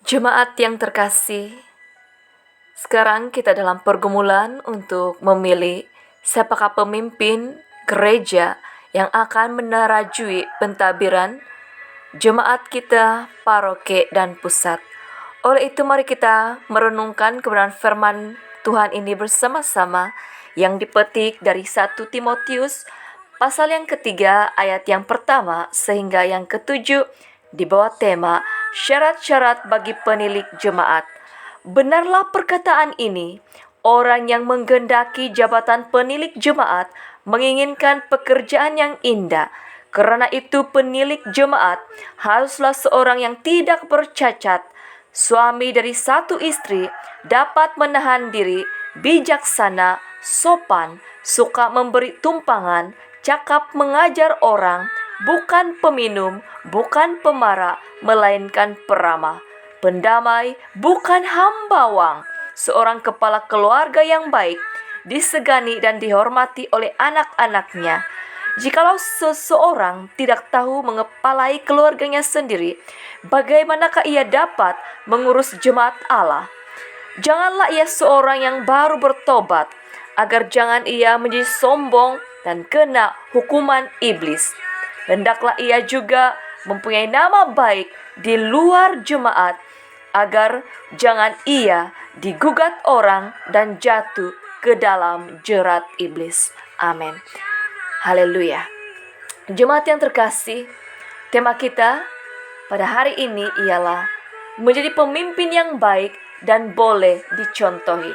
Jemaat yang terkasih, sekarang kita dalam pergumulan untuk memilih siapakah pemimpin gereja yang akan menerajui pentadbiran jemaat kita, paroki, dan pusat. Oleh itu mari kita merenungkan kebenaran firman Tuhan ini bersama-sama yang dipetik dari 1 Timotius pasal yang ketiga ayat yang pertama sehingga yang ketujuh di bawah tema syarat-syarat bagi penilik jemaat. Benarlah perkataan ini, orang yang menggendaki jabatan penilik jemaat menginginkan pekerjaan yang indah. Karena itu penilik jemaat haruslah seorang yang tidak bercacat, suami dari satu istri, dapat menahan diri, bijaksana, sopan, suka memberi tumpangan, cakap mengajar orang, bukan peminum, bukan pemarah, melainkan peramah, pendamai, bukan hambawang, seorang kepala keluarga yang baik, disegani dan dihormati oleh anak-anaknya. Jikalau seseorang tidak tahu mengepalai keluarganya sendiri, bagaimanakah ia dapat mengurus jemaat Allah? Janganlah ia seorang yang baru bertobat, agar jangan ia menjadi sombong dan kena hukuman iblis. Hendaklah ia juga mempunyai nama baik di luar jemaat, agar jangan ia digugat orang dan jatuh ke dalam jerat iblis. Amin. Haleluya. Jemaat yang terkasih, tema kita pada hari ini ialah menjadi pemimpin yang baik dan boleh dicontohi.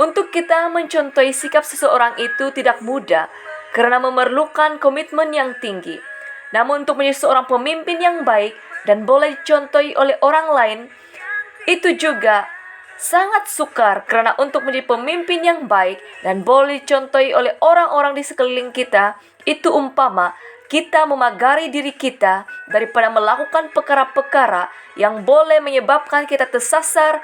Untuk kita mencontohi sikap seseorang itu tidak mudah karena memerlukan komitmen yang tinggi. Namun untuk menjadi seorang pemimpin yang baik dan boleh dicontohi oleh orang lain, itu juga sangat sukar karena untuk menjadi pemimpin yang baik dan boleh dicontohi oleh orang-orang di sekeliling kita, itu umpama kita memagari diri kita daripada melakukan perkara-perkara yang boleh menyebabkan kita tersasar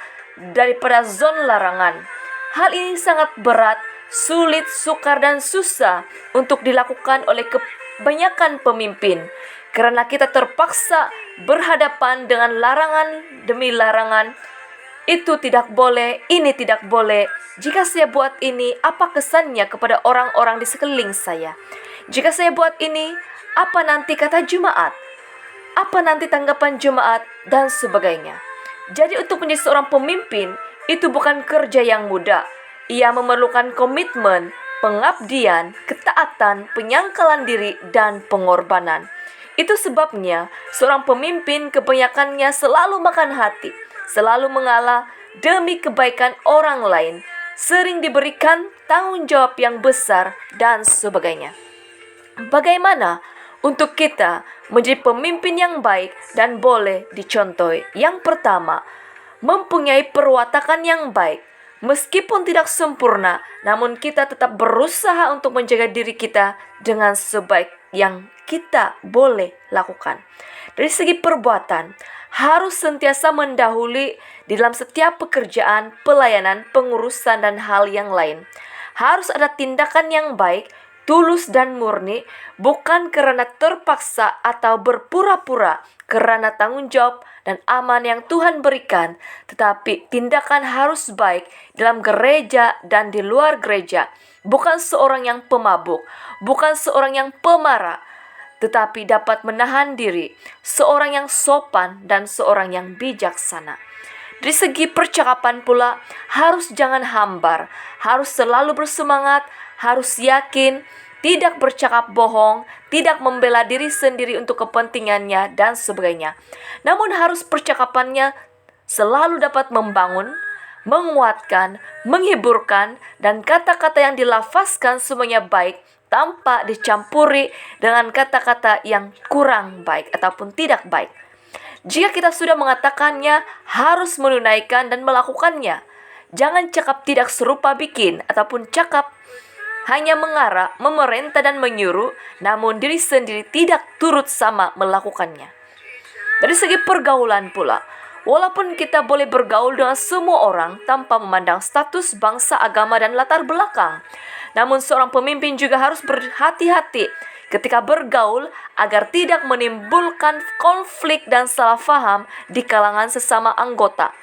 daripada zon larangan. Hal ini sangat berat, sulit, sukar, dan susah untuk dilakukan oleh kebanyakan pemimpin karena kita terpaksa berhadapan dengan larangan demi larangan. Itu tidak boleh, ini tidak boleh. Jika saya buat ini, apa kesannya kepada orang-orang di sekeliling saya? Jika saya buat ini, apa nanti kata jemaat? Apa nanti tanggapan jemaat? Dan sebagainya. Jadi untuk menjadi seorang pemimpin, itu bukan kerja yang mudah. Ia memerlukan komitmen, pengabdian, ketaatan, penyangkalan diri, dan pengorbanan. Itu sebabnya seorang pemimpin kebanyakannya selalu makan hati, selalu mengalah demi kebaikan orang lain, sering diberikan tanggung jawab yang besar, dan sebagainya. Bagaimana untuk kita menjadi pemimpin yang baik dan boleh dicontohi? Yang pertama, mempunyai perwatakan yang baik. Meskipun tidak sempurna, namun kita tetap berusaha untuk menjaga diri kita dengan sebaik yang kita boleh lakukan. Dari segi perbuatan, harus sentiasa mendahului di dalam setiap pekerjaan, pelayanan, pengurusan, dan hal yang lain. Harus ada tindakan yang baik, tulus dan murni, bukan karena terpaksa atau berpura-pura, karena tanggung jawab dan aman yang Tuhan berikan, tetapi tindakan harus baik dalam gereja dan di luar gereja. Bukan seorang yang pemabuk, bukan seorang yang pemarah, tetapi dapat menahan diri, seorang yang sopan dan seorang yang bijaksana. Dari segi percakapan pula, harus jangan hambar, harus selalu bersemangat, harus yakin, tidak bercakap bohong, tidak membela diri sendiri untuk kepentingannya, dan sebagainya. Namun harus percakapannya selalu dapat membangun, menguatkan, menghiburkan, dan kata-kata yang dilafazkan semuanya baik, tanpa dicampuri dengan kata-kata yang kurang baik ataupun tidak baik. Jika kita sudah mengatakannya, harus menunaikan dan melakukannya. Jangan cakap tidak serupa bikin ataupun cakap hanya mengarah, memerintah dan menyuruh, namun diri sendiri tidak turut sama melakukannya. Dari segi pergaulan pula, walaupun kita boleh bergaul dengan semua orang tanpa memandang status, bangsa, agama, dan latar belakang, namun seorang pemimpin juga harus berhati-hati. ketika bergaul agar tidak menimbulkan konflik dan salah faham di kalangan sesama anggota.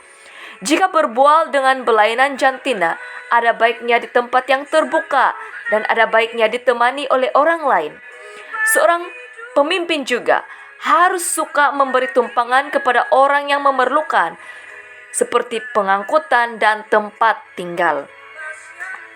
Jika berbual dengan belainan jantina, ada baiknya di tempat yang terbuka dan ada baiknya ditemani oleh orang lain. Seorang pemimpin juga harus suka memberi tumpangan kepada orang yang memerlukan, seperti pengangkutan dan tempat tinggal.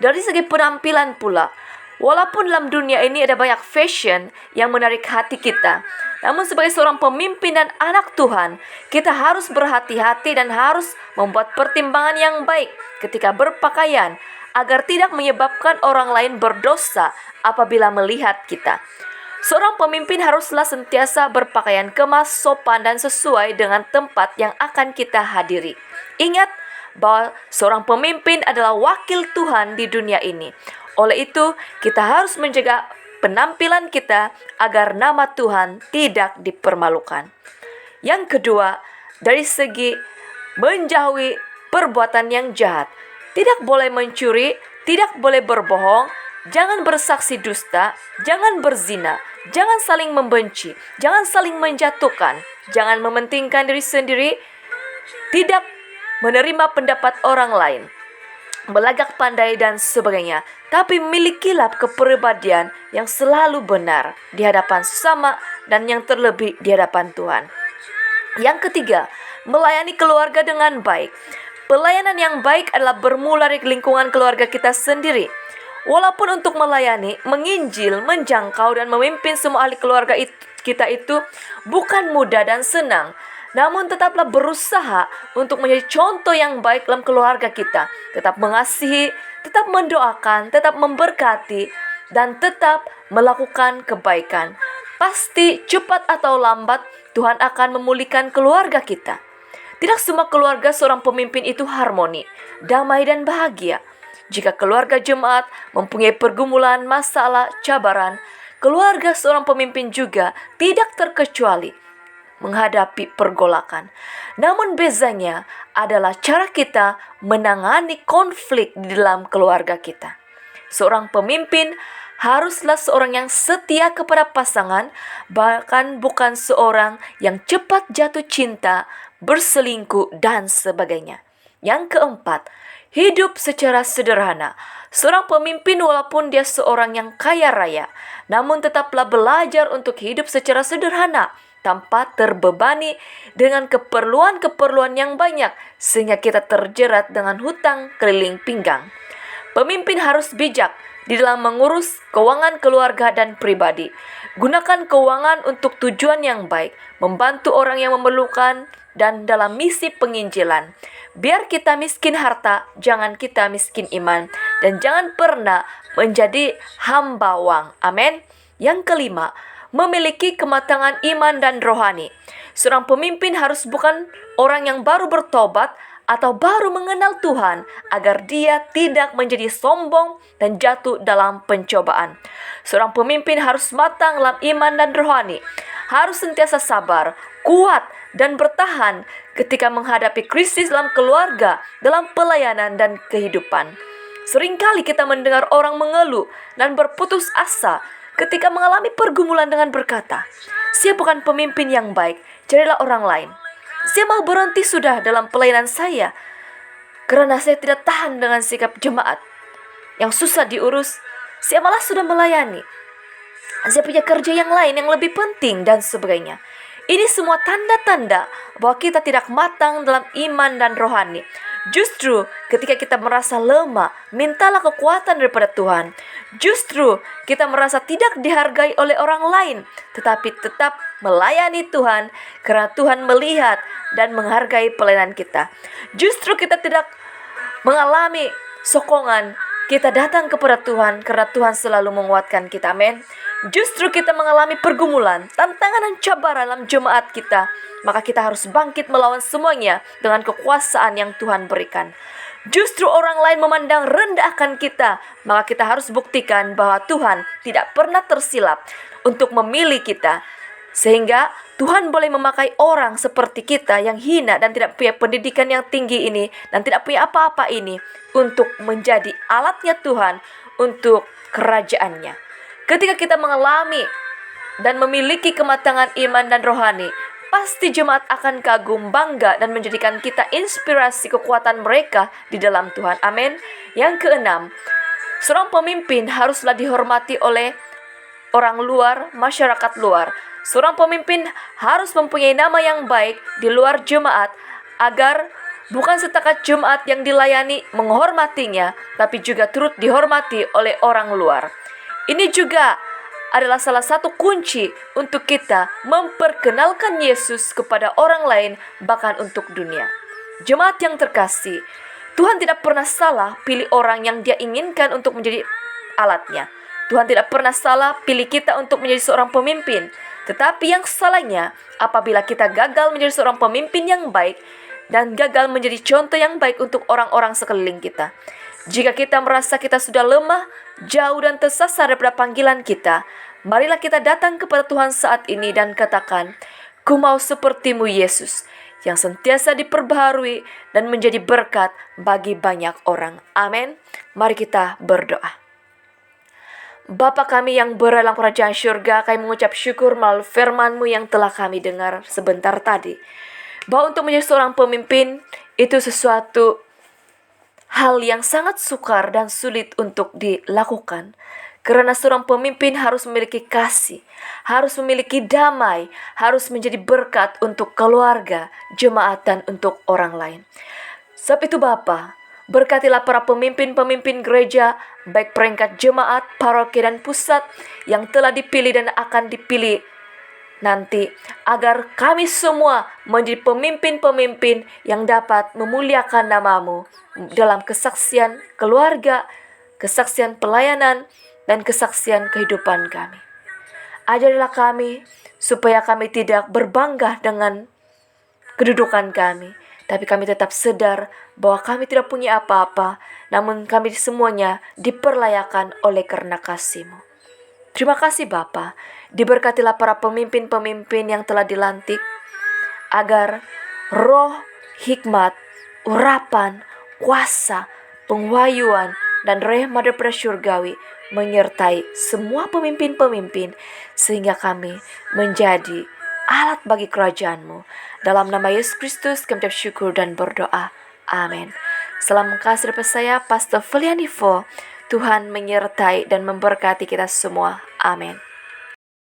Dari segi penampilan pula, walaupun dalam dunia ini ada banyak fashion yang menarik hati kita, namun sebagai seorang pemimpin dan anak Tuhan, kita harus berhati-hati dan harus membuat pertimbangan yang baik ketika berpakaian agar tidak menyebabkan orang lain berdosa apabila melihat kita. Seorang pemimpin haruslah sentiasa berpakaian kemas, sopan, dan sesuai dengan tempat yang akan kita hadiri. Ingat bahwa seorang pemimpin adalah wakil Tuhan di dunia ini. Oleh itu, kita harus menjaga penampilan kita agar nama Tuhan tidak dipermalukan. Yang kedua, dari segi menjauhi perbuatan yang jahat. Tidak boleh mencuri, tidak boleh berbohong, jangan bersaksi dusta, jangan berzina, jangan saling membenci, jangan saling menjatuhkan, jangan mementingkan diri sendiri, tidak menerima pendapat orang lain, belagak pandai dan sebagainya. Tapi milikilah kepribadian yang selalu benar di hadapan sesama dan yang terlebih di hadapan Tuhan. Yang ketiga, melayani keluarga dengan baik. Pelayanan yang baik adalah bermula dari lingkungan keluarga kita sendiri. Walaupun untuk melayani, menginjil, menjangkau, dan memimpin semua ahli keluarga kita itu bukan mudah dan senang, namun tetaplah berusaha untuk menjadi contoh yang baik dalam keluarga kita. Tetap mengasihi, tetap mendoakan, tetap memberkati, dan tetap melakukan kebaikan. Pasti cepat atau lambat Tuhan akan memulihkan keluarga kita. Tidak semua keluarga seorang pemimpin itu harmoni, damai, dan bahagia. Jika keluarga jemaat mempunyai pergumulan, masalah, cabaran, keluarga seorang pemimpin juga tidak terkecuali menghadapi pergolakan. Namun bezanya adalah cara kita menangani konflik di dalam keluarga kita. Seorang pemimpin haruslah seorang yang setia kepada pasangan, bahkan bukan seorang yang cepat jatuh cinta, berselingkuh, dan sebagainya. Yang keempat, hidup secara sederhana. Seorang pemimpin walaupun dia seorang yang kaya raya, namun tetaplah belajar untuk hidup secara sederhana, tanpa terbebani dengan keperluan-keperluan yang banyak, sehingga kita terjerat dengan hutang keliling pinggang. Pemimpin harus bijak di dalam mengurus keuangan keluarga dan pribadi. Gunakan keuangan untuk tujuan yang baik, membantu orang yang memerlukan, dan dalam misi penginjilan. Biar kita miskin harta, jangan kita miskin iman, dan jangan pernah menjadi hamba uang. Amin. Yang kelima, memiliki kematangan iman dan rohani. Seorang pemimpin harus bukan orang yang baru bertobat atau baru mengenal Tuhan, agar dia tidak menjadi sombong dan jatuh dalam pencobaan. Seorang pemimpin harus matang dalam iman dan rohani, harus sentiasa sabar, kuat, dan bertahan ketika menghadapi krisis dalam keluarga, dalam pelayanan, dan kehidupan. Seringkali kita mendengar orang mengeluh dan berputus asa ketika mengalami pergumulan dengan berkata, "Saya bukan pemimpin yang baik, carilah orang lain. Saya mau berhenti sudah dalam pelayanan saya, karena saya tidak tahan dengan sikap jemaat yang susah diurus. Saya malah sudah melayani. Saya punya kerja yang lain yang lebih penting," dan sebagainya. Ini semua tanda-tanda bahwa kita tidak matang dalam iman dan rohani. Justru ketika kita merasa lemah, mintalah kekuatan daripada Tuhan. Justru kita merasa tidak dihargai oleh orang lain, tetapi tetap melayani Tuhan karena Tuhan melihat dan menghargai pelayanan kita. Justru kita tidak mengalami sokongan, kita datang kepada Tuhan karena Tuhan selalu menguatkan kita. Amin. Justru kita mengalami pergumulan, tantangan, dan cabaran dalam jemaat kita, maka kita harus bangkit melawan semuanya dengan kekuasaan yang Tuhan berikan. Justru orang lain memandang rendah akan kita, maka kita harus buktikan bahwa Tuhan tidak pernah tersilap untuk memilih kita, sehingga Tuhan boleh memakai orang seperti kita yang hina dan tidak punya pendidikan yang tinggi ini dan tidak punya apa-apa ini untuk menjadi alatnya Tuhan untuk kerajaannya. Ketika kita mengalami dan memiliki kematangan iman dan rohani, pasti jemaat akan kagum, bangga, dan menjadikan kita inspirasi kekuatan mereka di dalam Tuhan. Amin. Yang keenam, seorang pemimpin haruslah dihormati oleh orang luar, masyarakat luar. Seorang pemimpin harus mempunyai nama yang baik di luar jemaat, agar bukan setakat jemaat yang dilayani menghormatinya, tapi juga turut dihormati oleh orang luar. Ini juga adalah salah satu kunci untuk kita memperkenalkan Yesus kepada orang lain, bahkan untuk dunia. Jemaat yang terkasih, Tuhan tidak pernah salah pilih orang yang Dia inginkan untuk menjadi alatnya. Tuhan tidak pernah salah pilih kita untuk menjadi seorang pemimpin. Tetapi yang salahnya apabila kita gagal menjadi seorang pemimpin yang baik dan gagal menjadi contoh yang baik untuk orang-orang sekeliling kita. Jika kita merasa kita sudah lemah, jauh dan tersasar daripada panggilan kita, marilah kita datang kepada Tuhan saat ini dan katakan, "Ku mau seperti-Mu Yesus, yang sentiasa diperbaharui dan menjadi berkat bagi banyak orang." Amin. Mari kita berdoa. Bapa kami yang berada dalam kerajaan syurga, kami mengucap syukur melalui firman-Mu yang telah kami dengar sebentar tadi, bahwa untuk menjadi seorang pemimpin itu sesuatu hal yang sangat sukar dan sulit untuk dilakukan. Karena seorang pemimpin harus memiliki kasih, harus memiliki damai, harus menjadi berkat untuk keluarga, jemaat, dan untuk orang lain. Sebab itu Bapa, berkatilah para pemimpin-pemimpin gereja, baik peringkat jemaat, paroki, dan pusat yang telah dipilih dan akan dipilih nanti, agar kami semua menjadi pemimpin-pemimpin yang dapat memuliakan nama-Mu dalam kesaksian keluarga, kesaksian pelayanan, dan kesaksian kehidupan kami. Ajarilah kami supaya kami tidak berbangga dengan kedudukan kami, tapi kami tetap sadar bahwa kami tidak punya apa-apa, namun kami semuanya diperlayakan oleh karena kasih-Mu. Terima kasih Bapa. Diberkatilah para pemimpin-pemimpin yang telah dilantik, agar roh, hikmat, urapan, kuasa, pengwayuan, dan rahmat daripada syurgawi menyertai semua pemimpin-pemimpin, sehingga kami menjadi alat bagi kerajaan-Mu. Dalam nama Yesus Kristus kami ucap syukur dan berdoa. Amin. Salam kasih daripada saya, Pastor Felianivo. Tuhan menyertai dan memberkati kita semua. Amin.